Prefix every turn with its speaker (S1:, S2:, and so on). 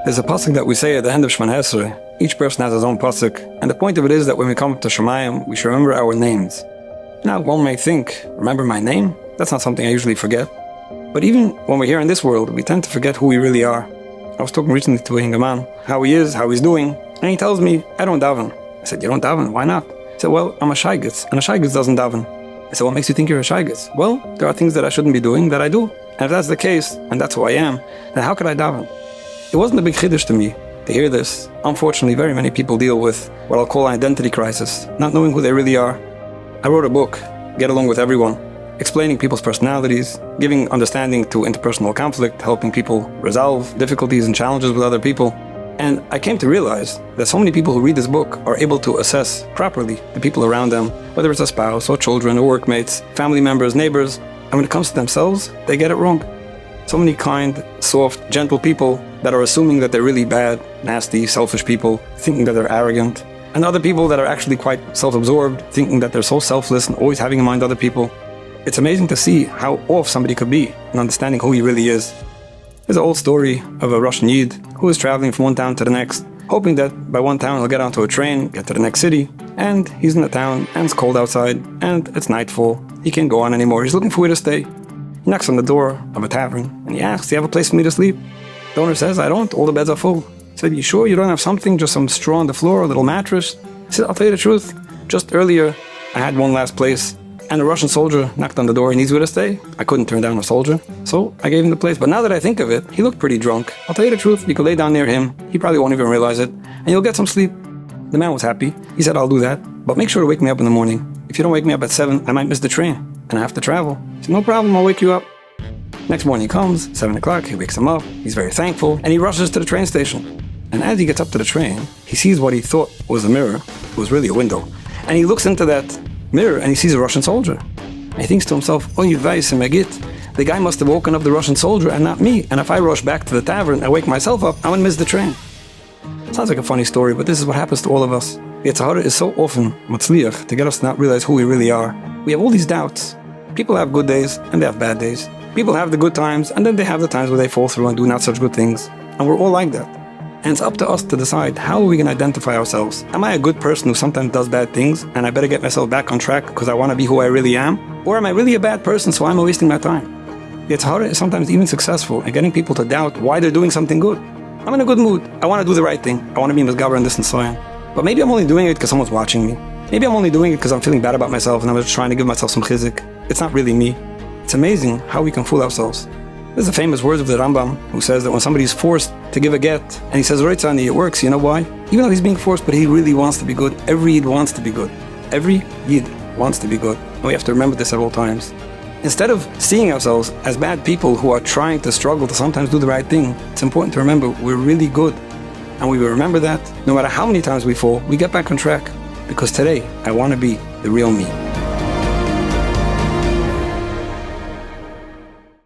S1: There's a pasuk that we say at the end of Shemona Esrei. Each person has his own pasuk, and the point of it is that when we come to Shemayim, we should remember our names. Now, one may think, remember my name? That's not something I usually forget. But even when we're here in this world, we tend to forget who we really are. I was talking recently to a young man, how he is, how he's doing, and he tells me, I don't daven. I said, you don't daven? Why not? He said, well, I'm a shaygitz, and a shaygitz doesn't daven. I said, what makes you think you're a shaygitz? Well, there are things that I shouldn't be doing that I do. And if that's the case, and that's who I am, then how could I daven? It wasn't a big chiddush to me to hear this. Unfortunately, very many people deal with what I'll call an identity crisis, not knowing who they really are. I wrote a book, Get Along with Everyone, explaining people's personalities, giving understanding to interpersonal conflict, helping people resolve difficulties and challenges with other people. And I came to realize that so many people who read this book are able to assess properly the people around them, whether it's a spouse or children or workmates, family members, neighbors, and when it comes to themselves, they get it wrong. So many kind, soft, gentle people that are assuming that they're really bad, nasty, selfish people, thinking that they're arrogant, and other people that are actually quite self-absorbed, thinking that they're so selfless and always having in mind other people. It's amazing to see how off somebody could be in understanding who he really is. There's an old story of a Russian Yid who is traveling from one town to the next, hoping that by one town he'll get onto a train, get to the next city, and he's in the town, and it's cold outside, and it's nightfall. He can't go on anymore. He's looking for where to stay. He knocks on the door of a tavern, and he asks, do you have a place for me to sleep? The owner says, I don't. All the beds are full. He said, you sure you don't have something, just some straw on the floor, a little mattress? He said, I'll tell you the truth. Just earlier, I had one last place, and a Russian soldier knocked on the door. He needs where to stay. I couldn't turn down a soldier, so I gave him the place. But now that I think of it, he looked pretty drunk. I'll tell you the truth, you could lay down near him. He probably won't even realize it, and you'll get some sleep. The man was happy. He said, I'll do that, but make sure to wake me up in the morning. If you don't wake me up at 7, I might miss the train, and I have to travel. He said, no problem, I'll wake you up. Next morning he comes, 7 o'clock, he wakes him up, he's very thankful, and he rushes to the train station. And as he gets up to the train, he sees what he thought was a mirror. It was really a window. And he looks into that mirror and he sees a Russian soldier. And he thinks to himself, Envoyez, the guy must have woken up the Russian soldier and not me, and if I rush back to the tavern and wake myself up, I'm gonna miss the train. Sounds like a funny story, but this is what happens to all of us. The Yetzer Hara is so often matzliach to get us to not realize who we really are. We have all these doubts. People have good days and they have bad days. People have the good times and then they have the times where they fall through and do not such good things. And we're all like that. And it's up to us to decide, how are we going to identify ourselves? Am I a good person who sometimes does bad things and I better get myself back on track because I want to be who I really am? Or am I really a bad person so I'm wasting my time? The Yetzer Hara is sometimes even successful in getting people to doubt why they're doing something good. I'm in a good mood. I want to do the right thing. I want to be misgaber and this and so on. But maybe I'm only doing it because someone's watching me. Maybe I'm only doing it because I'm feeling bad about myself and I'm just trying to give myself some chizik. It's not really me. It's amazing how we can fool ourselves. There's the famous words of the Rambam, who says that when somebody's forced to give a get, and he says, Reitzani, it works, you know why? Even though he's being forced, but he really wants to be good. Every Yid wants to be good. Every Yid wants to be good. And we have to remember this at all times. Instead of seeing ourselves as bad people who are trying to struggle to sometimes do the right thing, it's important to remember we're really good. And we will remember that no matter how many times we fall, we get back on track. Because today, I want to be the real me.